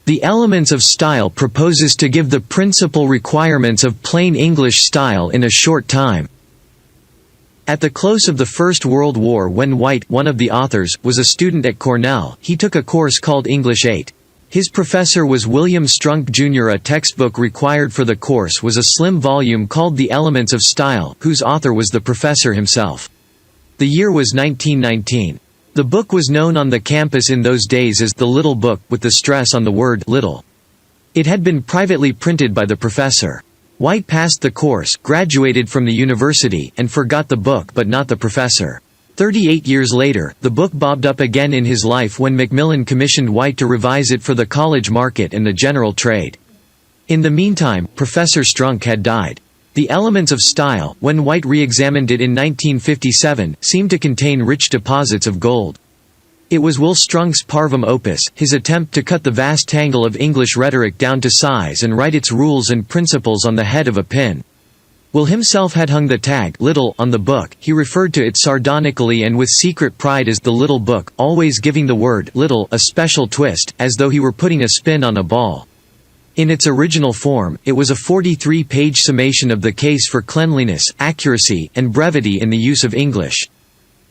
The Elements of Style proposes to give the principal requirements of plain English style in a short time. At the close of the First World War, when White, one of the authors, was a student at Cornell, he took a course called English 8. His professor was William Strunk Jr. A textbook required for the course was a slim volume called The Elements of Style, whose author was the professor himself. The year was 1919. The book was known on the campus in those days as the Little Book, with the stress on the word little. It had been privately printed by the professor. White passed the course, graduated from the university, and forgot the book but not the professor. 38 years later, the book bobbed up again in his life when Macmillan commissioned White to revise it for the college market and the general trade. In the meantime, Professor Strunk had died. The Elements of Style, when White re-examined it in 1957, seemed to contain rich deposits of gold. It was Will Strunk's parvum opus, his attempt to cut the vast tangle of English rhetoric down to size and write its rules and principles on the head of a pin. Will himself had hung the tag "little" on the book. He referred to it sardonically and with secret pride as the Little Book, always giving the word little a special twist, as though he were putting a spin on a ball. In its original form, it was a 43-page summation of the case for cleanliness, accuracy, and brevity in the use of English.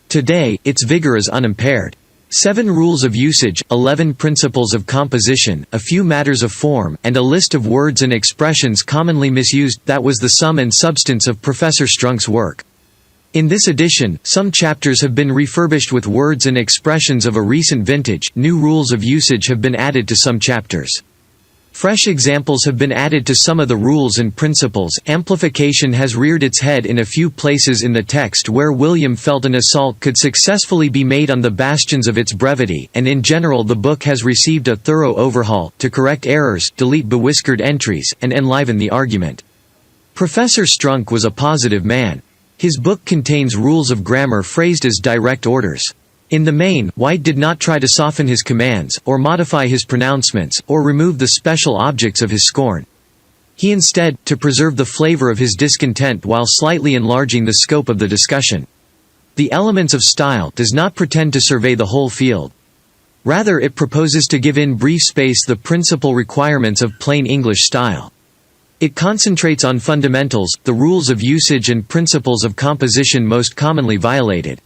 Today, its vigor is unimpaired. 7 rules of usage, 11 principles of composition, a few matters of form, and a list of words and expressions commonly misused. That was the sum and substance of Professor Strunk's work. In this edition, some chapters have been refurbished with words and expressions of a recent vintage. New rules of usage have been added to some chapters. Fresh examples have been added to some of the rules and principles. Amplification has reared its head in a few places in the text where William felt an assault could successfully be made on the bastions of its brevity, and in general the book has received a thorough overhaul, to correct errors, delete bewhiskered entries, and enliven the argument. Professor Strunk was a positive man. His book contains rules of grammar phrased as direct orders. In the main, White did not try to soften his commands, or modify his pronouncements, or remove the special objects of his scorn. He instead, to preserve the flavor of his discontent while slightly enlarging the scope of the discussion. The Elements of Style does not pretend to survey the whole field. Rather, it proposes to give in brief space the principal requirements of plain English style. It concentrates on fundamentals, the rules of usage and principles of composition most commonly violated.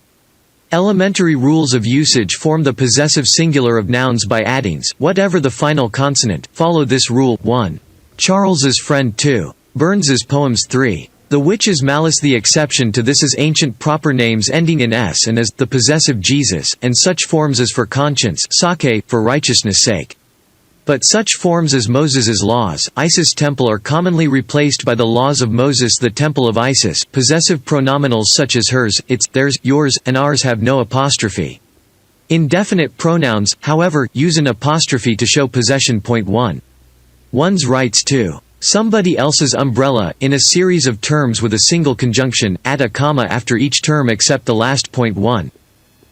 Elementary rules of usage form the possessive singular of nouns by addings, whatever the final consonant. Follow this rule. 1. Charles's friend. 2. Burns's poems. 3. The witch's malice. The exception to this is ancient proper names ending in s and as, the possessive Jesus, and such forms as for conscience, sake, for righteousness' sake. But such forms as Moses's laws, Isis temple are commonly replaced by the laws of Moses, the temple of Isis. Possessive pronominals such as hers, its, theirs, yours, and ours have no apostrophe. Indefinite pronouns, however, use an apostrophe to show possession. 1. One's rights to somebody else's umbrella, in a series of terms with a single conjunction, add a comma after each term except the last. 1.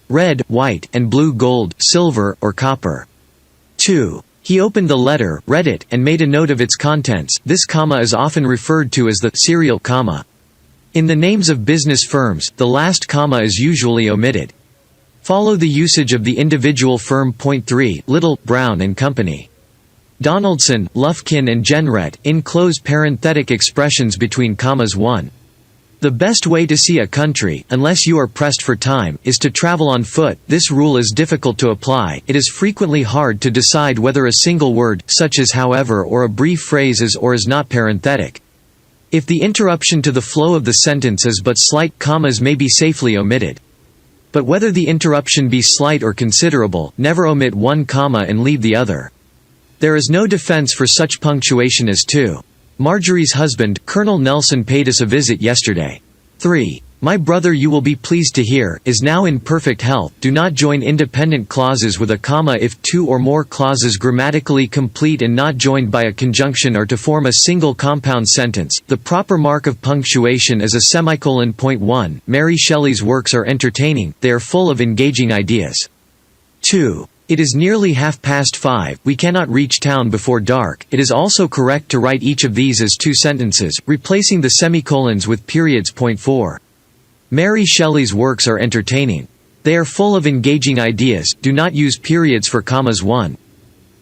Red, white, and blue, gold, silver, or copper. 2. He opened the letter, read it, and made a note of its contents. This comma is often referred to as the serial comma. In the names of business firms, the last comma is usually omitted. Follow the usage of the individual firm. 3. Little, Brown and Company. Donaldson, Lufkin and Jenrette, enclose parenthetic expressions between commas. 1. The best way to see a country, unless you are pressed for time, is to travel on foot. This rule is difficult to apply. It is frequently hard to decide whether a single word, such as however, or a brief phrase is or is not parenthetic. If the interruption to the flow of the sentence is but slight, commas may be safely omitted. But whether the interruption be slight or considerable, never omit one comma and leave the other. There is no defense for such punctuation as 2. Marjorie's husband, Colonel Nelson, paid us a visit yesterday. 3. My brother, you will be pleased to hear, is now in perfect health. Do not join independent clauses with a comma if 2 or more clauses grammatically complete and not joined by a conjunction are to form a single compound sentence. The proper mark of punctuation is a semicolon. 1. Mary Shelley's works are entertaining, they are full of engaging ideas. 2. It is nearly 5:30, we cannot reach town before dark. It is also correct to write each of these as 2 sentences, replacing the semicolons with periods. 4. Mary Shelley's works are entertaining. They are full of engaging ideas. Do not use periods for commas. 1.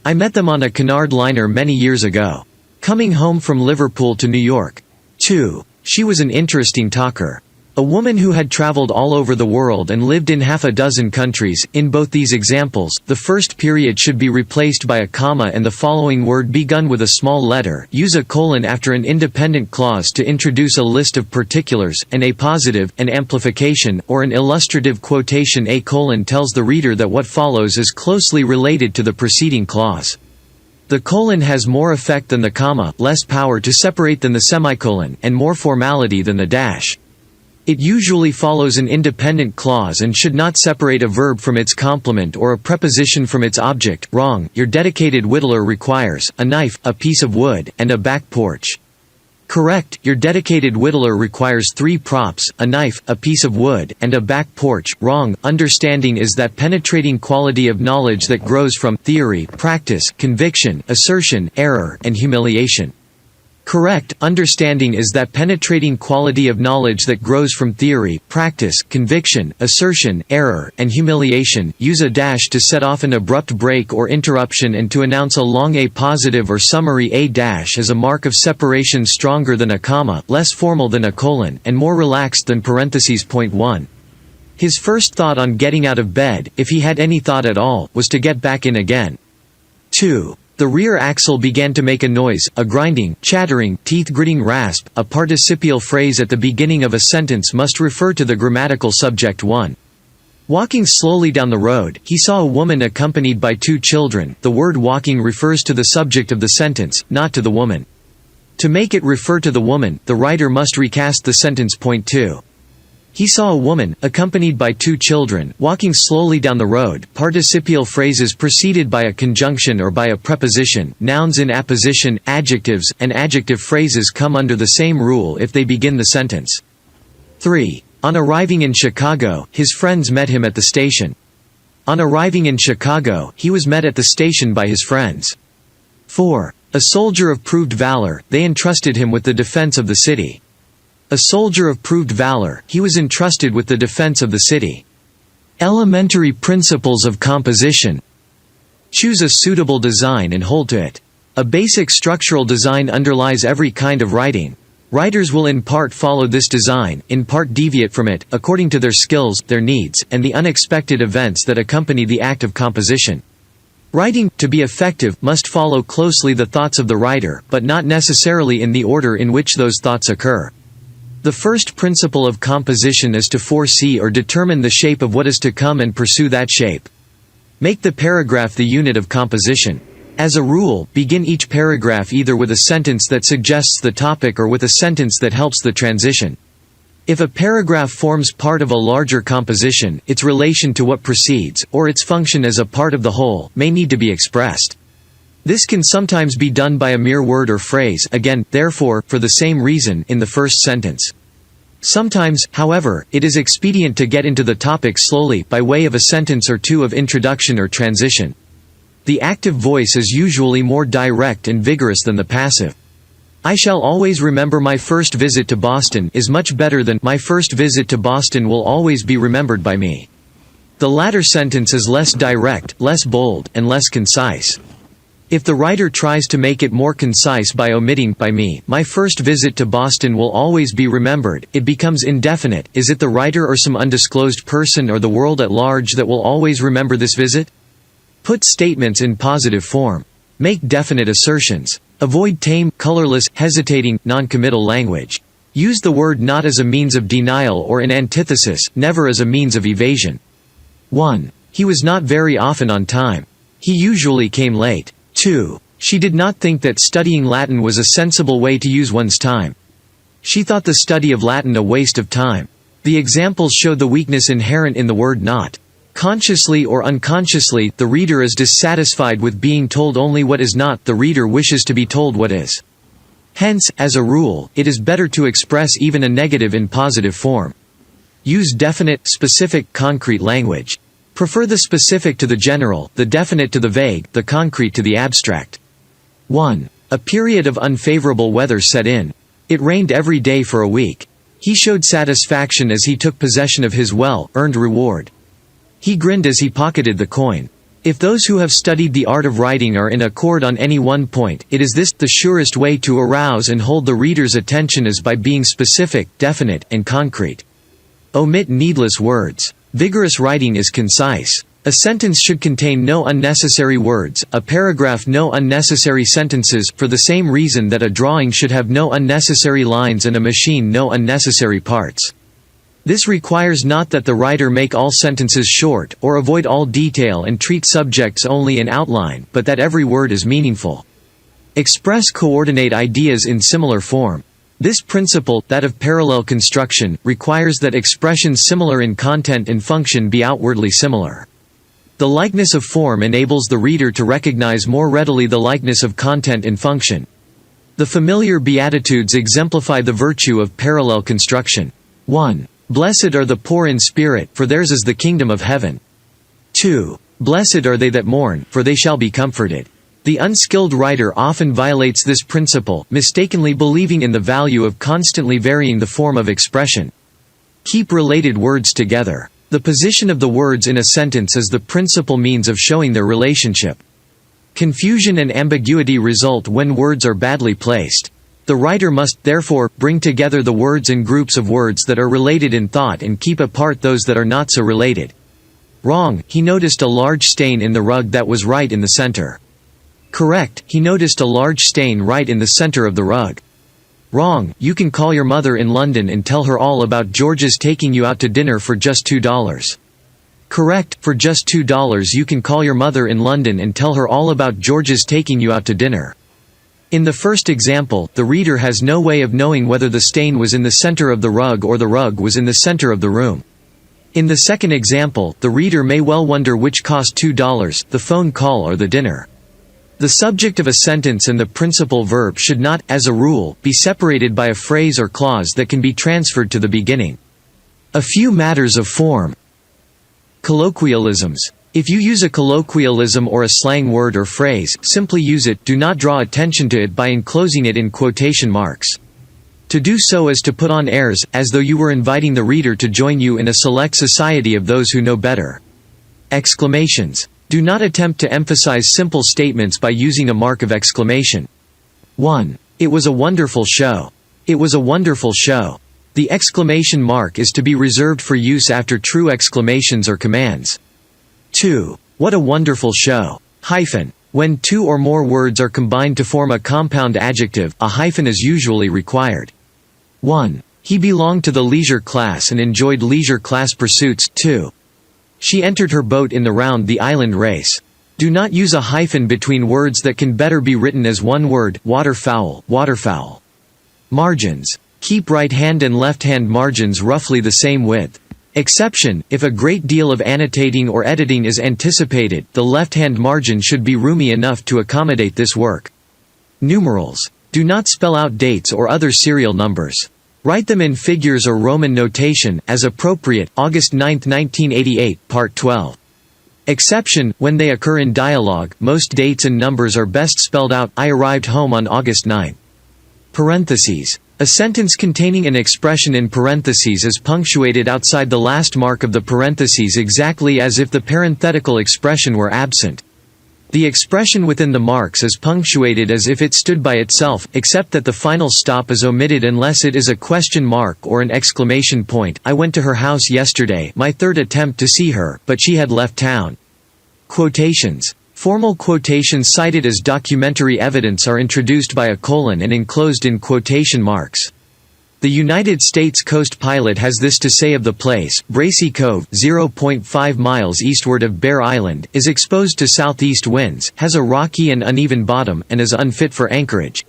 I met them on a Cunard liner many years ago. Coming home from Liverpool to New York. 2. She was an interesting talker. A woman who had traveled all over the world and lived in half a dozen countries. In both these examples, the first period should be replaced by a comma and the following word begun with a small letter. Use a colon after an independent clause to introduce a list of particulars, an appositive, an amplification, or an illustrative quotation. A colon tells the reader that what follows is closely related to the preceding clause. The colon has more effect than the comma, less power to separate than the semicolon, and more formality than the dash. It usually follows an independent clause and should not separate a verb from its complement or a preposition from its object. Wrong. Your dedicated whittler requires a knife, a piece of wood, and a back porch. Correct. Your dedicated whittler requires 3 props, a knife, a piece of wood, and a back porch. Wrong. Understanding is that penetrating quality of knowledge that grows from theory, practice, conviction, assertion, error, and humiliation. Correct. Understanding is that penetrating quality of knowledge that grows from theory, practice, conviction, assertion, error, and humiliation. Use a dash to set off an abrupt break or interruption and to announce a long appositive or summary. A dash is a mark of separation, stronger than a comma, less formal than a colon, and more relaxed than parentheses. Point 1. His first thought on getting out of bed, if he had any thought at all, was to get back in again. 2. The rear axle began to make a noise, a grinding, chattering, teeth-gritting rasp. A participial phrase at the beginning of a sentence must refer to the grammatical subject. 1. Walking slowly down the road, he saw a woman accompanied by 2 children. The word walking refers to the subject of the sentence, not to the woman. To make it refer to the woman, the writer must recast the sentence. Point 2. He saw a woman, accompanied by 2 children, walking slowly down the road. Participial phrases preceded by a conjunction or by a preposition, nouns in apposition, adjectives, and adjective phrases come under the same rule if they begin the sentence. 3. On arriving in Chicago, his friends met him at the station. On arriving in Chicago, he was met at the station by his friends. 4. A soldier of proved valor, they entrusted him with the defense of the city. A soldier of proved valor, he was entrusted with the defense of the city. Elementary principles of composition. Choose a suitable design and hold to it. A basic structural design underlies every kind of writing. Writers will in part follow this design, in part deviate from it, according to their skills, their needs, and the unexpected events that accompany the act of composition. Writing, to be effective, must follow closely the thoughts of the writer, but not necessarily in the order in which those thoughts occur. The first principle of composition is to foresee or determine the shape of what is to come and pursue that shape. Make the paragraph the unit of composition. As a rule, begin each paragraph either with a sentence that suggests the topic or with a sentence that helps the transition. If a paragraph forms part of a larger composition, its relation to what precedes, or its function as a part of the whole, may need to be expressed. This can sometimes be done by a mere word or phrase, again, therefore, for the same reason, in the first sentence. Sometimes, however, it is expedient to get into the topic slowly, by way of a sentence or 2 of introduction or transition. The active voice is usually more direct and vigorous than the passive. I shall always remember my first visit to Boston is much better than my first visit to Boston will always be remembered by me. The latter sentence is less direct, less bold, and less concise. If the writer tries to make it more concise by omitting by me, my first visit to Boston will always be remembered, it becomes indefinite. Is it the writer or some undisclosed person or the world at large that will always remember this visit? Put statements in positive form. Make definite assertions. Avoid tame, colorless, hesitating, non-committal language. Use the word not as a means of denial or in antithesis, never as a means of evasion. 1. He was not very often on time. He usually came late. 2. She did not think that studying Latin was a sensible way to use one's time. She thought the study of Latin a waste of time. The examples show the weakness inherent in the word not. Consciously or unconsciously, the reader is dissatisfied with being told only what is not, the reader wishes to be told what is. Hence, as a rule, it is better to express even a negative in positive form. Use definite, specific, concrete language. Prefer the specific to the general, the definite to the vague, the concrete to the abstract. 1. A period of unfavorable weather set in. It rained every day for a week. He showed satisfaction as he took possession of his well-earned reward. He grinned as he pocketed the coin. If those who have studied the art of writing are in accord on any one point, it is this: the surest way to arouse and hold the reader's attention is by being specific, definite, and concrete. Omit needless words. Vigorous writing is concise. A sentence should contain no unnecessary words, a paragraph no unnecessary sentences, for the same reason that a drawing should have no unnecessary lines and a machine no unnecessary parts. This requires not that the writer make all sentences short, or avoid all detail and treat subjects only in outline, but that every word is meaningful. Express coordinate ideas in similar form. This principle, that of parallel construction, requires that expressions similar in content and function be outwardly similar. The likeness of form enables the reader to recognize more readily the likeness of content and function. The familiar Beatitudes exemplify the virtue of parallel construction. 1. Blessed are the poor in spirit, for theirs is the kingdom of heaven. 2. Blessed are they that mourn, for they shall be comforted. The unskilled writer often violates this principle, mistakenly believing in the value of constantly varying the form of expression. Keep related words together. The position of the words in a sentence is the principal means of showing their relationship. Confusion and ambiguity result when words are badly placed. The writer must, therefore, bring together the words and groups of words that are related in thought and keep apart those that are not so related. Wrong, he noticed a large stain in the rug that was right in the center. Correct, he noticed a large stain right in the center of the rug. Wrong, you can call your mother in London and tell her all about George's taking you out to dinner for just $2. Correct, for just $2 you can call your mother in London and tell her all about George's taking you out to dinner. In the first example, the reader has no way of knowing whether the stain was in the center of the rug or the rug was in the center of the room. In the second example, the reader may well wonder which cost $2, the phone call or the dinner. The subject of a sentence and the principal verb should not, as a rule, be separated by a phrase or clause that can be transferred to the beginning. A few matters of form. Colloquialisms. If you use a colloquialism or a slang word or phrase, simply use it, do not draw attention to it by enclosing it in quotation marks. To do so is to put on airs, as though you were inviting the reader to join you in a select society of those who know better. Exclamations. Do not attempt to emphasize simple statements by using a mark of exclamation. 1. It was a wonderful show. It was a wonderful show. The exclamation mark is to be reserved for use after true exclamations or commands. 2. What a wonderful show. Hyphen. When two or more words are combined to form a compound adjective, a hyphen is usually required. 1. He belonged to the leisure class and enjoyed leisure class pursuits. 2. She entered her boat in the round the island race. Do not use a hyphen between words that can better be written as one word: waterfowl, waterfowl. Margins. Keep right hand and left hand margins roughly the same width. Exception: if a great deal of annotating or editing is anticipated, the left-hand margin should be roomy enough to accommodate this work. Numerals. Do not spell out dates or other serial numbers. Write them in figures or Roman notation, as appropriate. August 9, 1988, Part 12. Exception: when they occur in dialogue, most dates and numbers are best spelled out. I arrived home on August 9. Parentheses. A sentence containing an expression in parentheses is punctuated outside the last mark of the parentheses exactly as if the parenthetical expression were absent. The expression within the marks is punctuated as if it stood by itself, except that the final stop is omitted unless it is a question mark or an exclamation point. I went to her house yesterday, my third attempt to see her, but she had left town. Quotations. Formal quotations cited as documentary evidence are introduced by a colon and enclosed in quotation marks. The United States Coast Pilot has this to say of the place: Bracy Cove, 0.5 miles eastward of Bear Island, is exposed to southeast winds, has a rocky and uneven bottom, and is unfit for anchorage.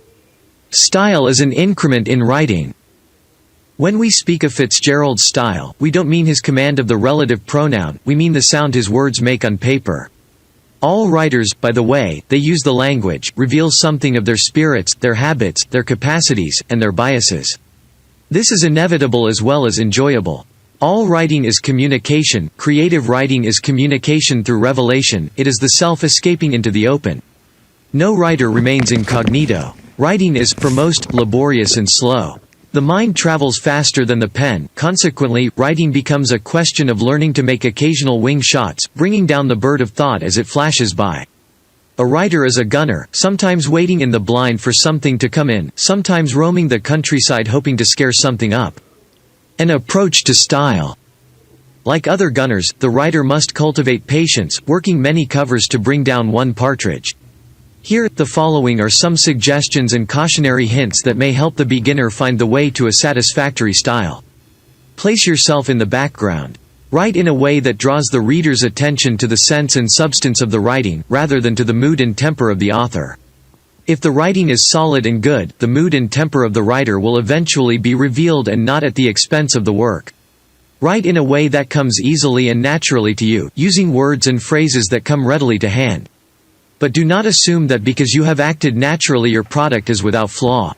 Style is an increment in writing. When we speak of Fitzgerald's style, we don't mean his command of the relative pronoun, we mean the sound his words make on paper. All writers, by the way they use the language, reveal something of their spirits, their habits, their capacities, and their biases. This is inevitable as well as enjoyable. All writing is communication. Creative writing is communication through revelation. It is the self escaping into the open. No writer remains incognito. Writing is, for most, laborious and slow. The mind travels faster than the pen, consequently, writing becomes a question of learning to make occasional wing shots, bringing down the bird of thought as it flashes by. A writer is a gunner, sometimes waiting in the blind for something to come in, sometimes roaming the countryside hoping to scare something up. An approach to style. Like other gunners, the writer must cultivate patience, working many covers to bring down one partridge. Here, the following are some suggestions and cautionary hints that may help the beginner find the way to a satisfactory style. Place yourself in the background. Write in a way that draws the reader's attention to the sense and substance of the writing, rather than to the mood and temper of the author. If the writing is solid and good, the mood and temper of the writer will eventually be revealed and not at the expense of the work. Write in a way that comes easily and naturally to you, using words and phrases that come readily to hand. But do not assume that because you have acted naturally your product is without flaw.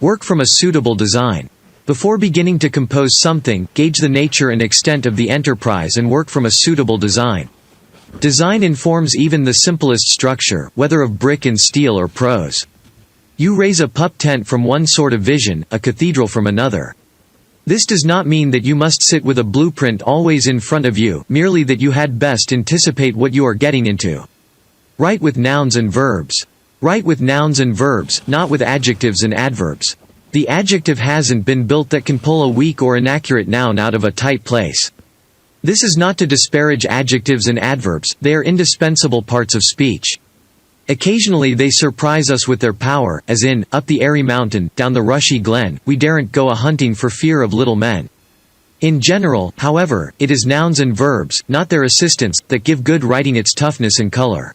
Work from a suitable design. Before beginning to compose something, gauge the nature and extent of the enterprise and work from a suitable design. Design informs even the simplest structure, whether of brick and steel or prose. You raise a pup tent from one sort of vision, a cathedral from another. This does not mean that you must sit with a blueprint always in front of you, merely that you had best anticipate what you are getting into. Write with nouns and verbs. Write with nouns and verbs, not with adjectives and adverbs. The adjective hasn't been built that can pull a weak or inaccurate noun out of a tight place. This is not to disparage adjectives and adverbs, they are indispensable parts of speech. Occasionally they surprise us with their power, as in, up the airy mountain, down the rushy glen, we daren't go a-hunting for fear of little men. In general, however, it is nouns and verbs, not their assistants, that give good writing its toughness and color.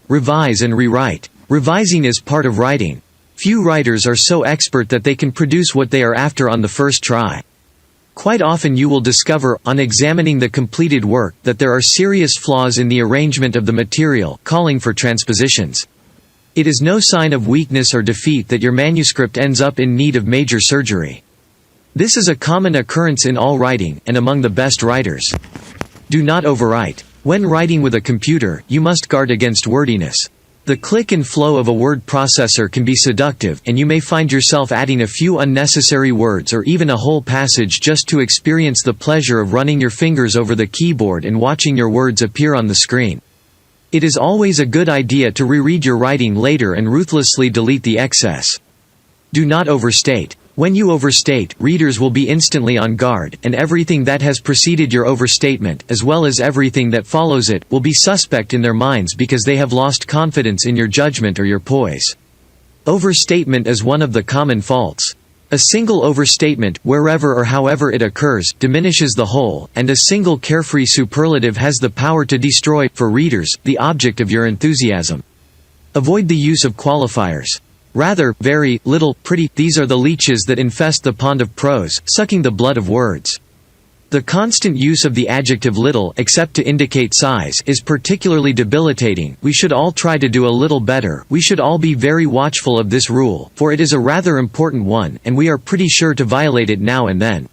Revise and rewrite. Revising is part of writing. Few writers are so expert that they can produce what they are after on the first try. Quite often you will discover, on examining the completed work, that there are serious flaws in the arrangement of the material, calling for transpositions. It is no sign of weakness or defeat that your manuscript ends up in need of major surgery. This is a common occurrence in all writing, and among the best writers. Do not overwrite. When writing with a computer, you must guard against wordiness. The click and flow of a word processor can be seductive, and you may find yourself adding a few unnecessary words or even a whole passage just to experience the pleasure of running your fingers over the keyboard and watching your words appear on the screen. It is always a good idea to reread your writing later and ruthlessly delete the excess. Do not overstate. When you overstate, readers will be instantly on guard, and everything that has preceded your overstatement, as well as everything that follows it, will be suspect in their minds because they have lost confidence in your judgment or your poise. Overstatement is one of the common faults. A single overstatement, wherever or however it occurs, diminishes the whole, and a single carefree superlative has the power to destroy, for readers, the object of your enthusiasm. Avoid the use of qualifiers. Rather, very, little, pretty, these are the leeches that infest the pond of prose, sucking the blood of words. The constant use of the adjective little, except to indicate size, is particularly debilitating. We should all try to do a little better. We should all be very watchful of this rule, for it is a rather important one, and we are pretty sure to violate it now and then.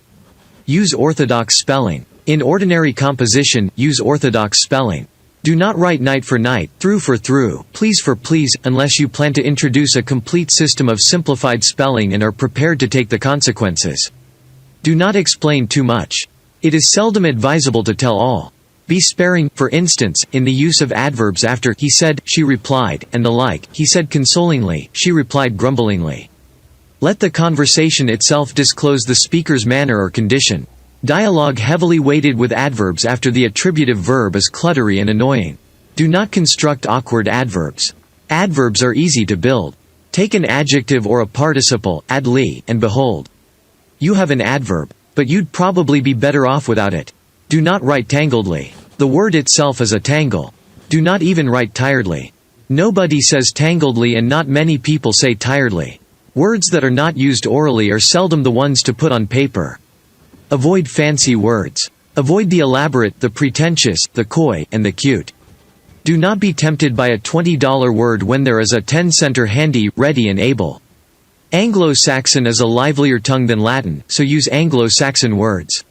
Use orthodox spelling. In ordinary composition, use orthodox spelling. Do not write night for night, through for through, please for please, unless you plan to introduce a complete system of simplified spelling and are prepared to take the consequences. Do not explain too much. It is seldom advisable to tell all. Be sparing, for instance, in the use of adverbs after he said, she replied, and the like. He said consolingly, she replied grumblingly. Let the conversation itself disclose the speaker's manner or condition. Dialogue heavily weighted with adverbs after the attributive verb is cluttery and annoying. Do not construct awkward adverbs. Adverbs are easy to build. Take an adjective or a participle, add li, and behold. You have an adverb, but you'd probably be better off without it. Do not write tangledly. The word itself is a tangle. Do not even write tiredly. Nobody says tangledly and not many people say tiredly. Words that are not used orally are seldom the ones to put on paper. Avoid fancy words. Avoid the elaborate, the pretentious, the coy, and the cute. Do not be tempted by a $20 word when there is a 10-center handy, ready and able. Anglo-Saxon is a livelier tongue than Latin, so use Anglo-Saxon words.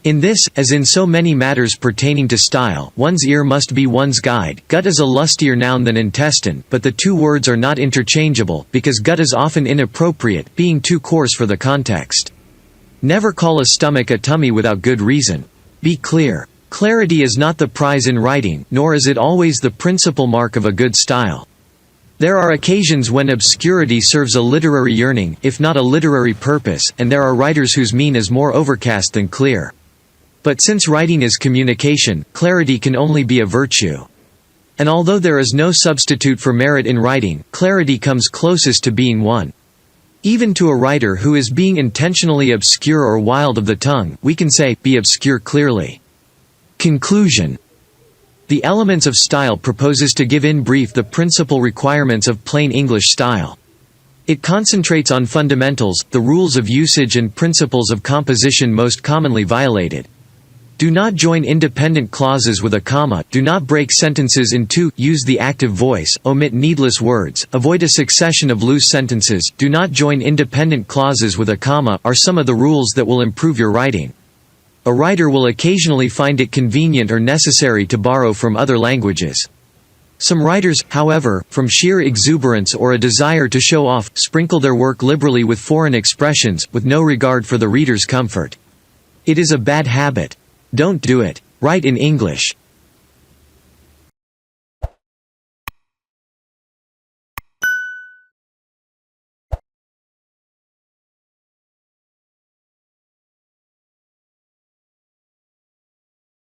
In this, as in so many matters pertaining to style, one's ear must be one's guide. Gut is a lustier noun than intestine, but the two words are not interchangeable, because gut is often inappropriate, being too coarse for the context. Never call a stomach a tummy without good reason. Be clear. Clarity is not the prize in writing, nor is it always the principal mark of a good style. There are occasions when obscurity serves a literary yearning, if not a literary purpose, and there are writers whose mien is more overcast than clear. But since writing is communication, clarity can only be a virtue. And although there is no substitute for merit in writing, clarity comes closest to being one. Even to a writer who is being intentionally obscure or wild of the tongue, we can say, be obscure clearly. Conclusion. The Elements of Style proposes to give in brief the principal requirements of plain English style. It concentrates on fundamentals, the rules of usage and principles of composition most commonly violated. Do not join independent clauses with a comma, do not break sentences in two, use the active voice, omit needless words, avoid a succession of loose sentences, do not join independent clauses with a comma, are some of the rules that will improve your writing. A writer will occasionally find it convenient or necessary to borrow from other languages. Some writers, however, from sheer exuberance or a desire to show off, sprinkle their work liberally with foreign expressions, with no regard for the reader's comfort. It is a bad habit. Don't do it. Write in English.